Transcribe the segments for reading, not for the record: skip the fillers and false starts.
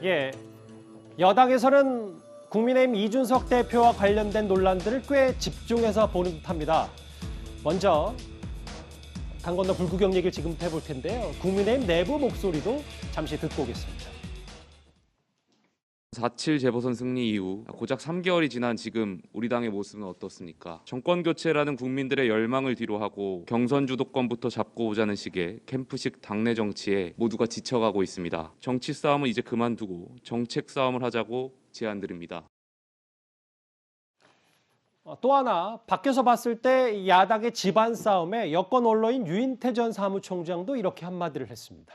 예, 여당에서는 국민의힘 이준석 대표와 관련된 논란들을 꽤 집중해서 보는 듯합니다. 먼저 강 건너 불구경 얘기를 지금부터 해볼 텐데요. 국민의힘 내부 목소리도 잠시 듣고 오겠습니다. 4.7 재보선 승리 이후 고작 3개월이 지난 지금 우리 당의 모습은 어떻습니까? 정권 교체라는 국민들의 열망을 뒤로하고 경선 주도권부터 잡고 오자는 식의 캠프식 당내 정치에 모두가 지쳐가고 있습니다. 정치 싸움은 이제 그만두고 정책 싸움을 하자고 제안드립니다. 또 하나 밖에서 봤을 때 야당의 집안 싸움에 여권 언론인 유인태 전 사무총장도 이렇게 한마디를 했습니다.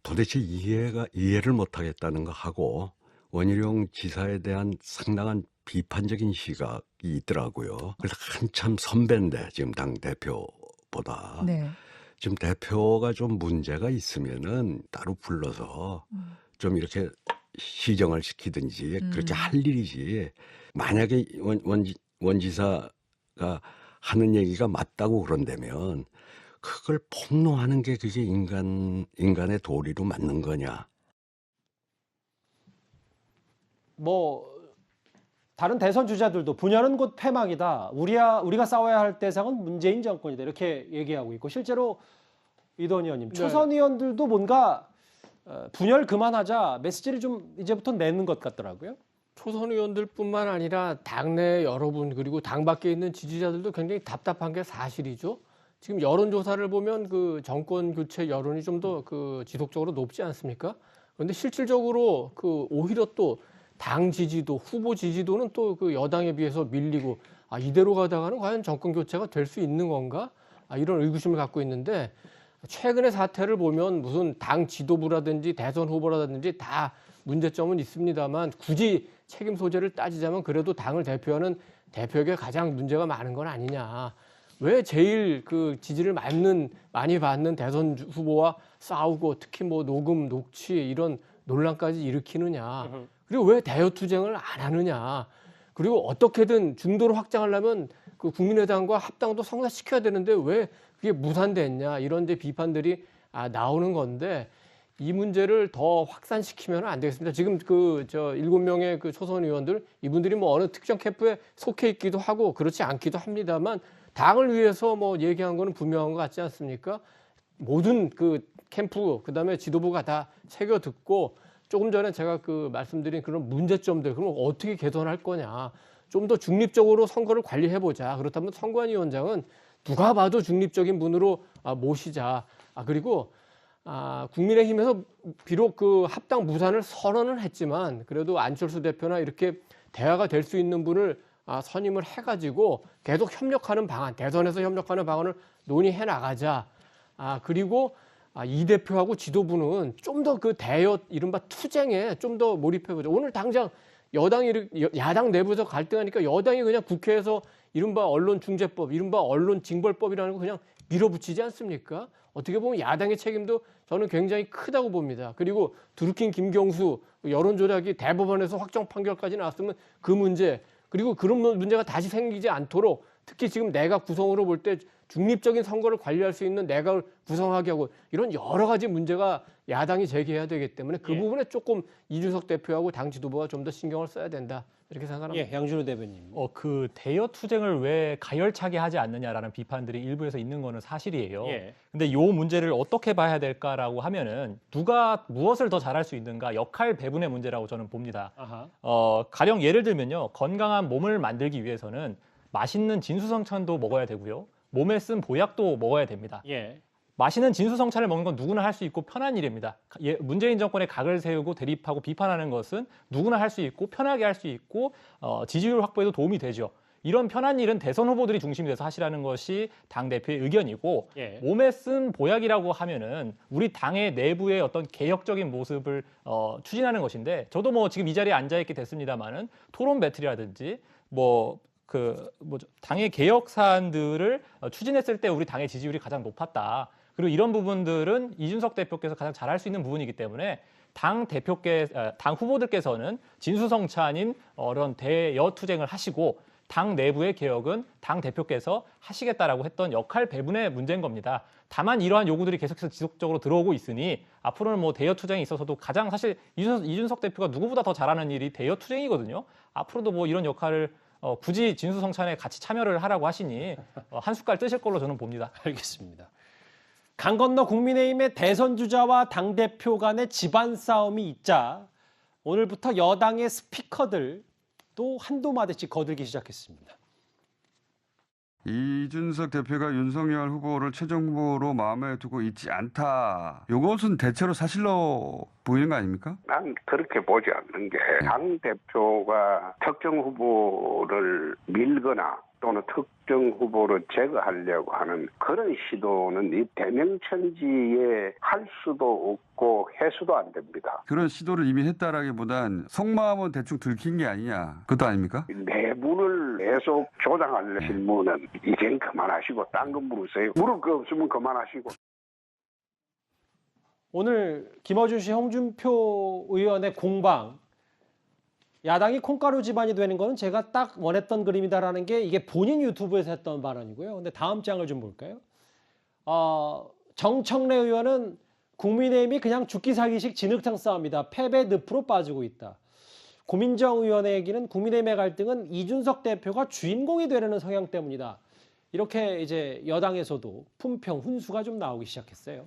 도대체 이해를 못하겠다는 거 하고 원희룡 지사에 대한 상당한 비판적인 시각이 있더라고요. 그래서 한참 선배인데 지금 당 대표보다 지금 대표가 좀 문제가 있으면은 따로 불러서 좀 이렇게 시정을 시키든지 그렇게 할 일이지. 만약에 원 지사가 하는 얘기가 맞다고 그런다면 그걸 폭로하는 게 그게 인간의 도리로 맞는 거냐? 다른 대선 주자들도 분열은 곧 패망이다. 우리가 싸워야 할 대상은 문재인 정권이다. 이렇게 얘기하고 있고 실제로 이도원 의원님, 초선 의원들도 뭔가 분열 그만하자 메시지를 좀 이제부터 내는 것 같더라고요. 초선 의원들뿐만 아니라 당내 여러분 그리고 당 밖에 있는 지지자들도 굉장히 답답한 게 사실이죠. 지금 여론조사를 보면 그 정권 교체 여론이 좀 더 그 지속적으로 높지 않습니까? 그런데 실질적으로 그 오히려 또 당 지지도 후보 지지도는 또 그 여당에 비해서 밀리고 이대로 가다가는 과연 정권 교체가 될 수 있는 건가? 이런 의구심을 갖고 있는데 최근의 사태를 보면 무슨 당 지도부라든지 대선 후보라든지 다 문제점은 있습니다만 굳이 책임 소재를 따지자면 그래도 당을 대표하는 대표에게 가장 문제가 많은 건 아니냐. 왜 제일 그 지지를 많이 받는 대선 후보와 싸우고 특히 뭐 녹음, 녹취 이런 논란까지 일으키느냐. 그리고 왜 대여투쟁을 안 하느냐. 그리고 어떻게든 중도를 확장하려면 그 국민의당과 합당도 성사시켜야 되는데 왜 그게 무산됐냐. 이런 데 비판들이 나오는 건데 이 문제를 더 확산시키면 안 되겠습니다. 지금 7명의 그 초선 의원들 이분들이 뭐 어느 특정 캠프에 속해 있기도 하고 그렇지 않기도 합니다만 당을 위해서 뭐 얘기한 거는 분명한 것 같지 않습니까? 모든 그 캠프 그다음에 지도부가 다 새겨 듣고 조금 전에 제가 그 말씀드린 그런 문제점들 그럼 어떻게 개선할 거냐. 좀 더 중립적으로 선거를 관리해 보자. 그렇다면 선관위원장은 누가 봐도 중립적인 분으로 모시자. 그리고 국민의힘에서 비록 그 합당 무산을 선언을 했지만 그래도 안철수 대표나 이렇게 대화가 될 수 있는 분을 선임을 해가지고 계속 협력하는 방안, 대선에서 협력하는 방안을 논의해 나가자. 그리고 이 대표하고 지도부는 좀 더 그 이른바 투쟁에 좀 더 몰입해보자. 오늘 당장 야당 내부에서 갈등하니까 여당이 그냥 국회에서 이른바 언론중재법, 이른바 언론징벌법이라는 거 그냥 밀어붙이지 않습니까? 어떻게 보면 야당의 책임도 저는 굉장히 크다고 봅니다. 그리고 드루킹 김경수 여론조작이 대법원에서 확정 판결까지 나왔으면 그 문제 그리고 그런 문제가 다시 생기지 않도록 특히 지금 내각 구성으로 볼 때 중립적인 선거를 관리할 수 있는 내각을 구성하게 하고 이런 여러 가지 문제가 야당이 제기해야 되기 때문에 그 부분에 조금 이준석 대표하고 당 지도부가 좀 더 신경을 써야 된다. 이렇게 생각합니다. 양준호 대변인. 그 대여 투쟁을 왜 가열차게 하지 않느냐라는 비판들이 일부에서 있는 거는 사실이에요. 근데 이 문제를 어떻게 봐야 될까라고 하면은 누가 무엇을 더 잘할 수 있는가 역할 배분의 문제라고 저는 봅니다. 가령 예를 들면요. 건강한 몸을 만들기 위해서는 맛있는 진수성찬도 먹어야 되고요. 몸에 쓴 보약도 먹어야 됩니다. 맛있는 진수성찬을 먹는 건 누구나 할 수 있고 편한 일입니다. 문재인 정권의 각을 세우고 대립하고 비판하는 것은 누구나 할 수 있고 편하게 할 수 있고 지지율 확보에도 도움이 되죠. 이런 편한 일은 대선 후보들이 중심이 돼서 하시라는 것이 당대표의 의견이고 몸에 쓴 보약이라고 하면은 우리 당의 내부의 어떤 개혁적인 모습을 추진하는 것인데 저도 뭐 지금 이 자리에 앉아있게 됐습니다마는 토론 배틀이라든지 당의 개혁 사안들을 추진했을 때 우리 당의 지지율이 가장 높았다. 그리고 이런 부분들은 이준석 대표께서 가장 잘할 수 있는 부분이기 때문에 당 후보들께서는 진수성찬인 이런 대여 투쟁을 하시고 당 내부의 개혁은 당 대표께서 하시겠다라고 했던 역할 배분의 문제인 겁니다. 다만 이러한 요구들이 계속해서 지속적으로 들어오고 있으니 앞으로는 뭐 대여 투쟁에 있어서도 가장 사실 이준석 대표가 누구보다 더 잘하는 일이 대여 투쟁이거든요. 앞으로도 뭐 이런 역할을 굳이 진수성찬에 같이 참여를 하라고 하시니 한 숟갈 뜨실 걸로 저는 봅니다. 알겠습니다. 강 건너 국민의힘의 대선 주자와 당대표 간의 집안 싸움이 있자 오늘부터 여당의 스피커들도 한두 마디씩 거들기 시작했습니다. 이준석 대표가 윤석열 후보를 최종 후보로 마음에 두고 있지 않다. 이것은 대체로 사실로 보이는 거 아닙니까? 난 그렇게 보지 않는 게 당 대표가 특정 후보를 밀거나 또는 특정 후보를 제거하려고 하는 그런 시도는 이 대명천지에 할 수도 없고 해서도 안 됩니다. 그런 시도를 이미 했다라기보단 속마음은 대충 들킨 게 아니냐. 그것도 아닙니까? 내분을 계속 조장할 질문은 이젠 그만하시고 딴 거 물으세요. 물을 거 없으면 그만하시고. 오늘 김어준 씨, 홍준표 의원의 공방, 야당이 콩가루 집안이 되는 거는 제가 딱 원했던 그림이다라는 게 이게 본인 유튜브에서 했던 발언이고요. 근데 다음 장을 좀 볼까요? 정청래 의원은 국민의힘이 그냥 죽기 살기식 진흙탕 싸움이다. 패배 늪으로 빠지고 있다. 고민정 의원의 얘기는 국민의힘의 갈등은 이준석 대표가 주인공이 되려는 성향 때문이다. 이렇게 이제 여당에서도 품평, 훈수가 좀 나오기 시작했어요.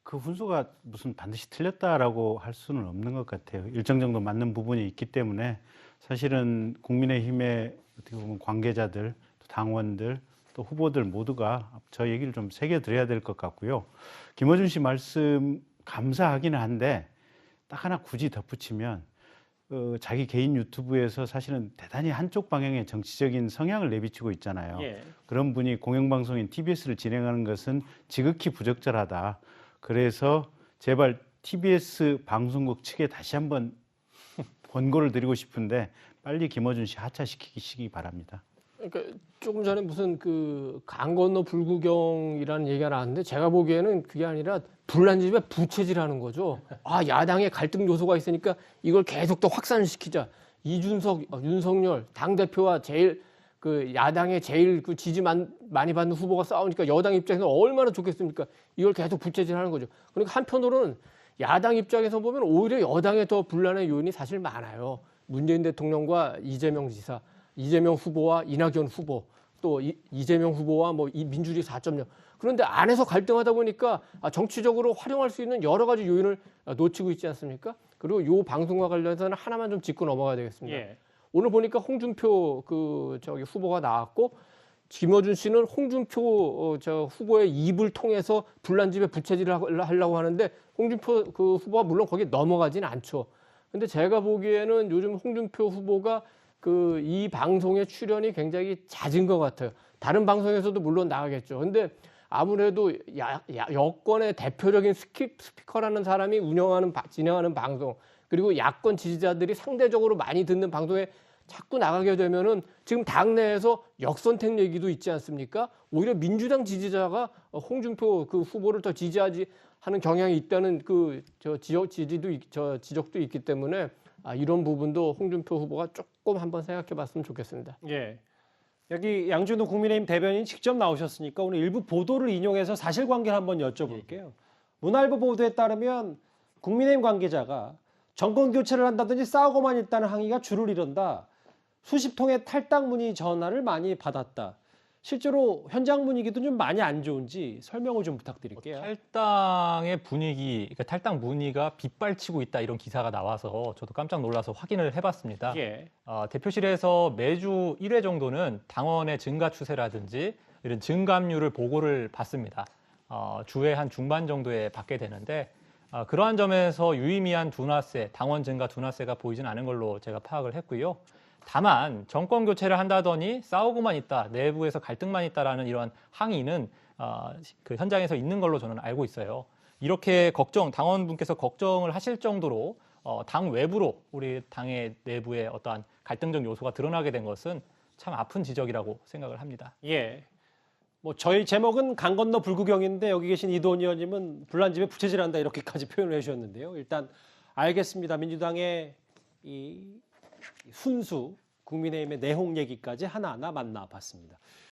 그 훈수가 무슨 반드시 틀렸다라고 할 수는 없는 것 같아요. 일정 정도 맞는 부분이 있기 때문에 사실은 국민의힘의 어떻게 보면 관계자들, 또 당원들, 또 후보들 모두가 저 얘기를 좀 새겨드려야 될 것 같고요. 김어준 씨 말씀 감사하기는 한데 딱 하나 굳이 덧붙이면 자기 개인 유튜브에서 사실은 대단히 한쪽 방향의 정치적인 성향을 내비치고 있잖아요. 예. 그런 분이 공영방송인 TBS를 진행하는 것은 지극히 부적절하다. 그래서 제발 TBS 방송국 측에 다시 한번 권고를 드리고 싶은데 빨리 김어준 씨 하차시키시기 바랍니다. 그러니까 조금 전에 무슨 그 강 건너 불구경이라는 얘기가 나왔는데 제가 보기에는 그게 아니라 불난 집에 부채질하는 거죠. 아, 야당의 갈등 요소가 있으니까 이걸 계속 더 확산시키자. 이준석, 윤석열 당 대표와 제일 그 야당의 제일 그 지지 많이 받는 후보가 싸우니까 여당 입장에서 얼마나 좋겠습니까? 이걸 계속 부채질하는 거죠. 그러니까 한편으로는 야당 입장에서 보면 오히려 여당에 더 분란의 요인이 사실 많아요. 문재인 대통령과 이재명 지사, 이재명 후보와 이낙연 후보, 또 이재명 후보와 뭐 이 민주주의 4.0. 그런데 안에서 갈등하다 보니까 정치적으로 활용할 수 있는 여러 가지 요인을 놓치고 있지 않습니까? 그리고 이 방송과 관련해서는 하나만 좀 짚고 넘어가야 되겠습니다. 예. 오늘 보니까 홍준표 후보가 나왔고 김어준 씨는 홍준표 후보의 입을 통해서 불난집에 부채질을 하려고 하는데 홍준표 그 후보가 물론 거기에 넘어가진 않죠. 근데 제가 보기에는 요즘 홍준표 후보가 이 방송의 출연이 굉장히 잦은 것 같아요. 다른 방송에서도 물론 나가겠죠. 근데 아무래도 여권의 대표적인 스피커라는 사람이 진행하는 방송, 그리고 야권 지지자들이 상대적으로 많이 듣는 방송에 자꾸 나가게 되면은 지금 당내에서 역선택 얘기도 있지 않습니까? 오히려 민주당 지지자가 홍준표 그 후보를 더 지지하지 하는 경향이 있다는 지적도 있기 때문에 이런 부분도 홍준표 후보가 조금 한번 생각해봤으면 좋겠습니다. 예. 여기 양준호 국민의힘 대변인 직접 나오셨으니까 오늘 일부 보도를 인용해서 사실관계를 한번 여쭤볼게요. 문화일보 보도에 따르면 국민의힘 관계자가 정권 교체를 한다든지 싸우고만 있다는 항의가 줄을 이룬다. 수십 통의 탈당 문의 전화를 많이 받았다. 실제로 현장 분위기도 좀 많이 안 좋은지 설명을 좀 부탁드릴게요. 탈당의 분위기, 그러니까 탈당 문의가 빗발치고 있다 이런 기사가 나와서 저도 깜짝 놀라서 확인을 해봤습니다. 예. 대표실에서 매주 1회 정도는 당원의 증가 추세라든지 이런 증감률을 보고를 받습니다. 주에 한 중반 정도에 받게 되는데 그러한 점에서 유의미한 둔화세, 당원 증가 둔화세가 보이진 않은 걸로 제가 파악을 했고요. 다만 정권 교체를 한다더니 싸우고만 있다, 내부에서 갈등만 있다라는 이러한 항의는 그 현장에서 있는 걸로 저는 알고 있어요. 이렇게 당원분께서 걱정을 하실 정도로 당 외부로 우리 당의 내부에 어떠한 갈등적 요소가 드러나게 된 것은 참 아픈 지적이라고 생각을 합니다. 예. 뭐 저희 제목은 강 건너 불구경인데 여기 계신 이도원 의원님은 불난집에 부채질한다 이렇게까지 표현을 해주셨는데요. 일단 알겠습니다. 민주당의 이 훈수 국민의힘의 내홍 얘기까지 하나하나 만나봤습니다.